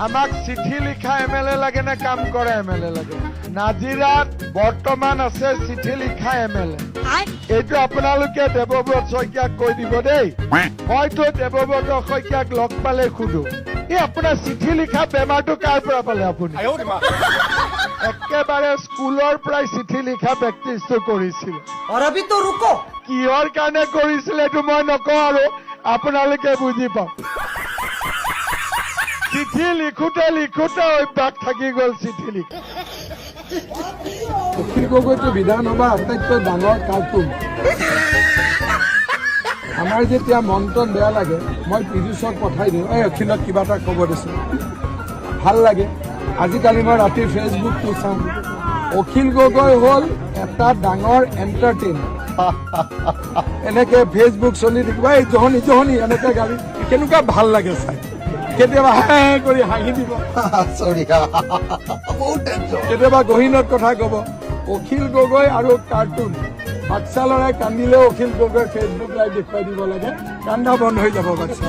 আমাক চিঠি লিখা MLA লাগে না কাম কৰা MLA লাগে? নাজিৰাত বৰ্তমান আছে চিঠি লিখা MLA। এইটো আপোনালোকে দেৱব্ৰত শইকীয়াক কৈ দিব দেই। হয়তো দেৱব্ৰত শইকীয়াক লগ পালে সুধো, এই আপোনাৰ চিঠি লিখা বেমাৰটো কাৰ পৰা পালে আপুনি? একেবাৰে স্কুলৰ পৰাই চিঠি লিখা প্ৰেক্টিচটো কৰিছিল। কিহৰ কাৰণে কৰিছিল এইটো মই নকওঁ, আৰু আপোনালোকে বুজি পাওক। চিঠি লিখোতে লিখোতে অভ্যাস থাকি গ'ল চিঠি লিখা। অখিল গগৈটো বিধানসভাৰ আটাইতকৈ ডাঙৰ কাৰ্টুন। আমাৰ যেতিয়া মন টন বেয়া লাগে মই পীযুষক পঠাই দিওঁ, এই অখিলক কিবা এটা খবৰ দিছোঁ, ভাল লাগে। আজিকালি মই ৰাতি ফেচবুকটো চাওঁ, অখিল গগৈ হ'ল এটা ডাঙৰ এণ্টাৰটেইনাৰ। এনেকে ফেচবুক চলি থাকিব, এই জহনি জহনি এনেকে গালি, কেনেকুৱা ভাল লাগে চাই। কেতিয়াবা কৰি হাঁহি দিব, কেতিয়াবা গহীনত কথা কব। অখিল গগৈ আৰু কাৰ্টুন। বাচ্ছা লৰাই কান্দিলেও অখিল গগৈ ফেচবুক লাইভ দেখুৱাই দিব লাগে, কান্দা বন্ধ হৈ যাব বাচ্ছা।